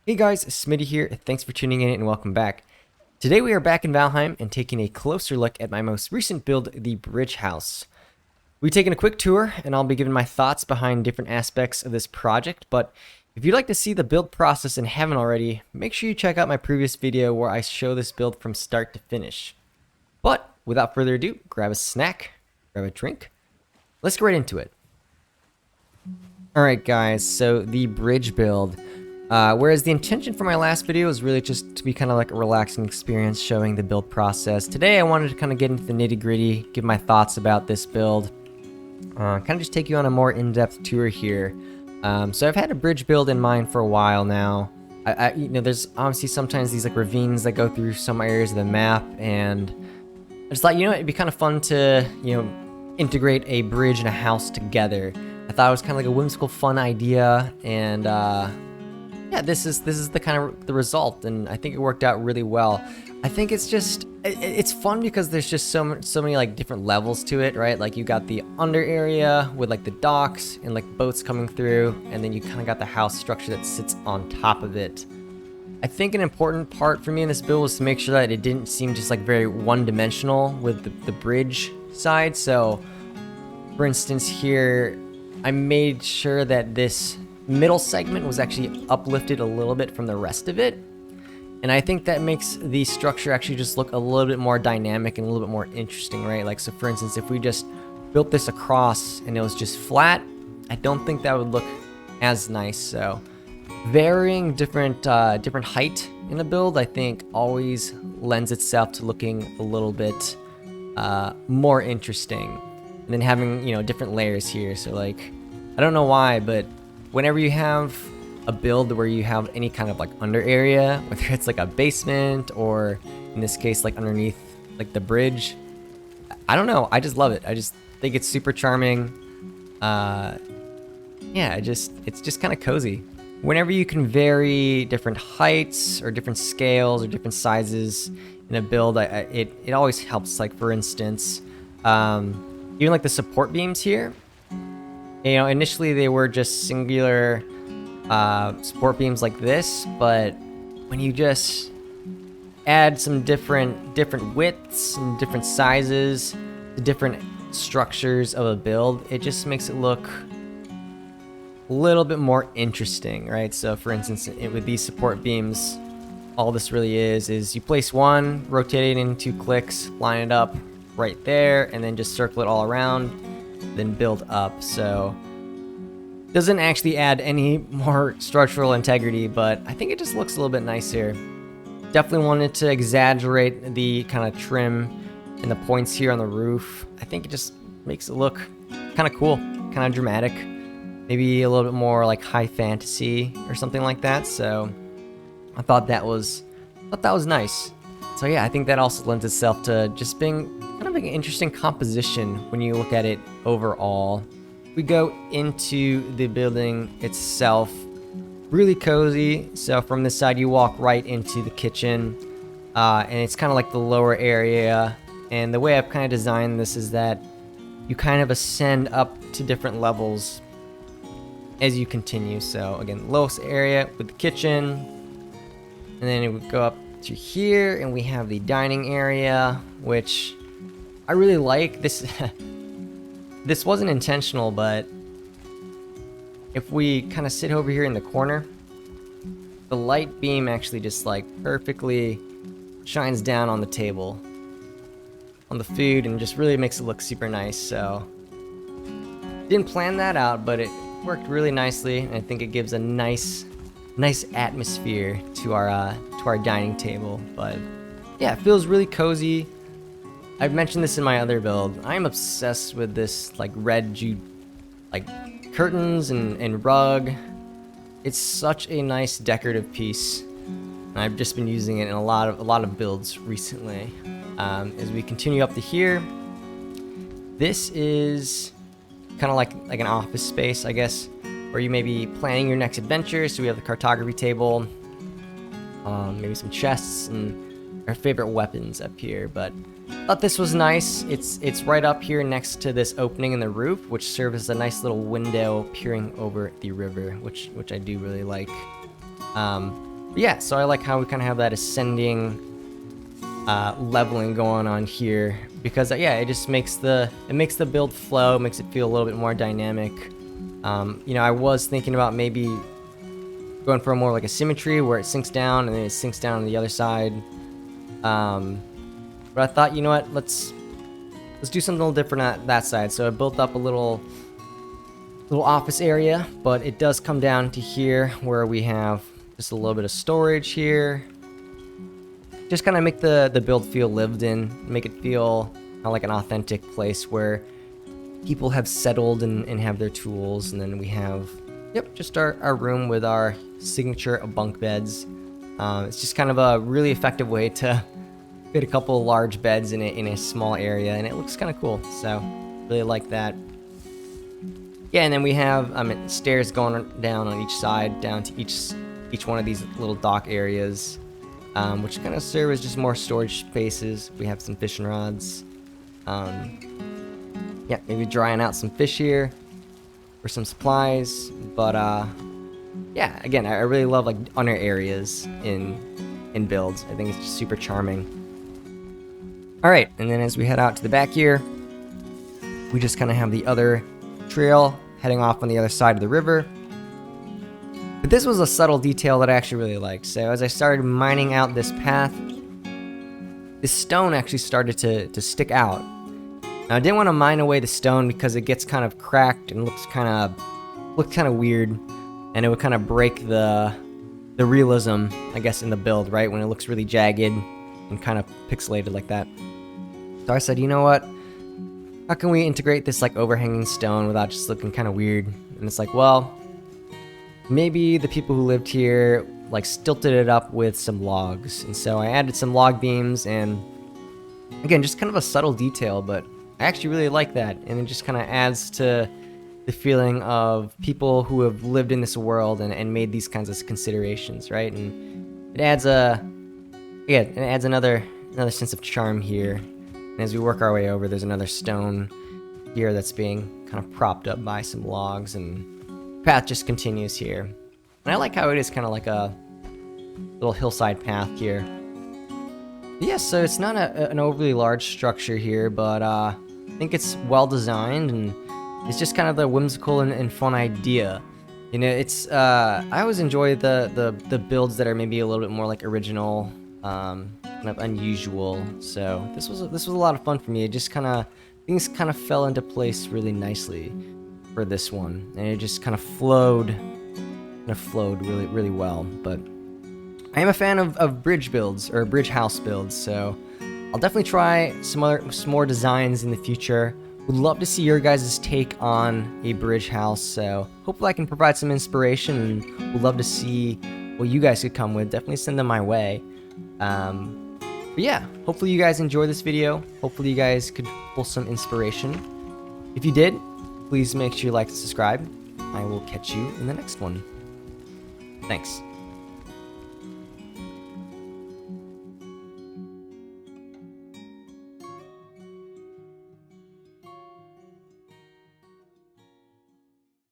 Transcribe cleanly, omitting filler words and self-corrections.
Hey guys, Smitty here. Thanks for tuning in and welcome back. Today we are back in Valheim and taking a closer look at my most recent build, the Bridge House. We've taken a quick tour and I'll be giving my thoughts behind different aspects of this project, but if you'd like to see the build process and haven't already, make sure you check out my previous video where I show this build from start to finish. But without further ado, grab a snack, grab a drink, let's get right into it. Alright guys, so the bridge build. Whereas the intention for my last video was really just to be kind of like a relaxing experience showing the build process. Today I wanted to kind of get into the nitty gritty, give my thoughts about this build, kind of just take you on a more in-depth tour here. So I've had a bridge build in mind for a while now. There's obviously sometimes these like ravines that go through some areas of the map, and I just thought, it'd be kind of fun to, integrate a bridge and a house together. I thought it was kind of like a whimsical, fun idea, and yeah, this is the kind of the result, and I think it worked out really well. I think it's just it's fun because there's just so many like different levels to it, right? Like you got the under area with like the docks and like boats coming through, and then you kind of got the house structure that sits on top of it. I think an important part for me in this build was to make sure that it didn't seem just like very one-dimensional with the bridge side. So, for instance, here I made sure that this middle segment was actually uplifted a little bit from the rest of it, and I think that makes the structure actually just look a little bit more dynamic and a little bit more interesting, right? Like, so for instance, if we just built this across and it was just flat, I don't think that would look as nice. So varying different height in the build, I think, always lends itself to looking a little bit more interesting. And then having, different layers here. So like, I don't know why, but whenever you have a build where you have any kind of like under area, whether it's like a basement or in this case like underneath like the bridge, I don't know, I just love it. I just think it's super charming. Yeah, it's just kind of cozy. Whenever you can vary different heights or different scales or different sizes in a build, it always helps. Like for instance, even like the support beams here, initially they were just singular support beams like this, but when you just add some different widths and different sizes, the different structures of a build, it just makes it look a little bit more interesting, right? So for instance, with these support beams, all this really is you place one, rotate it in 2 clicks, line it up right there, and then just circle it all around, then build up. So doesn't actually add any more structural integrity, but I think it just looks a little bit nicer. Definitely wanted to exaggerate the kind of trim and the points here on the roof. I think it just makes it look kind of cool, kind of dramatic, maybe a little bit more like high fantasy or something like that. So I thought that was nice. So yeah, I think that also lends itself to just being kind of an interesting composition when you look at it overall. We go into the building itself, really cozy. So from this side you walk right into the kitchen, and it's kind of like the lower area, and the way I've kind of designed this is that you kind of ascend up to different levels as you continue. So again, lowest area with the kitchen, and then it would go up to here, and we have the dining area, which I really like. This wasn't intentional, but if we kind of sit over here in the corner, the light beam actually just like perfectly shines down on the table, on the food, and just really makes it look super nice. So didn't plan that out, but it worked really nicely, and I think it gives a nice atmosphere to our dining table. But yeah, it feels really cozy. I've mentioned this in my other build. I'm obsessed with this like red jute like curtains and rug. It's such a nice decorative piece, and I've just been using it in a lot of builds recently. As we continue up to here, this is kind of like an office space, I guess, where you may be planning your next adventure. So we have the cartography table, maybe some chests and our favorite weapons up here. But thought this was nice. It's right up here next to this opening in the roof, which serves as a nice little window peering over the river, which I do really like. But yeah, so I like how we kind of have that ascending leveling going on here, because yeah, it just makes the build flow, makes it feel a little bit more dynamic. You know, I was thinking about maybe going for more like a symmetry where it sinks down and then it sinks down on the other side. But I thought, you know what, let's do something a little different at that side. So I built up a little office area, but it does come down to here where we have just a little bit of storage here. Just kind of make the build feel lived in, make it feel kind of like an authentic place where people have settled and have their tools. And then we have, yep, just our room with our signature bunk beds. It's just kind of a really effective way to fit a couple large beds in a small area, and it looks kind of cool. So really like that. Yeah, and then we have stairs going down on each side, down to each one of these little dock areas, which kind of serve as just more storage spaces. We have some fishing rods. Yeah, maybe drying out some fish here for some supplies. But yeah, again, I really love like under areas in builds. I think it's just super charming. All right, and then as we head out to the back here, we just kind of have the other trail heading off on the other side of the river. But this was a subtle detail that I actually really liked. So as I started mining out this path, this stone actually started to stick out. Now I didn't want to mine away the stone because it gets kind of cracked and looks kind of weird, and it would kind of break the realism, I guess, in the build, right? When it looks really jagged and kind of pixelated like that. So I said, you know what? How can we integrate this like overhanging stone without just looking kind of weird? And it's like, well, maybe the people who lived here like stilted it up with some logs. And so I added some log beams, and again, just kind of a subtle detail, but I actually really like that. And it just kind of adds to the feeling of people who have lived in this world and made these kinds of considerations, right? And it adds another sense of charm here. And as we work our way over, there's another stone here that's being kind of propped up by some logs, and the path just continues here. And I like how it is kind of like a little hillside path here. But yeah, so it's not an overly large structure here, but I think it's well designed, and it's just kind of the whimsical and fun idea. You know, it's I always enjoy the builds that are maybe a little bit more like original, kind of unusual. So this was a lot of fun for me. It just things kind of fell into place really nicely for this one, and it just kind of flowed really well. But I am a fan of bridge builds or bridge house builds, so I'll definitely try some more designs in the future. Would love to see your guys' take on a bridge house, so hopefully I can provide some inspiration, and would love to see what you guys could come with. Definitely send them my way. But yeah, hopefully you guys enjoyed this video. Hopefully you guys could pull some inspiration. If you did, please make sure you like and subscribe. I will catch you in the next one. Thanks.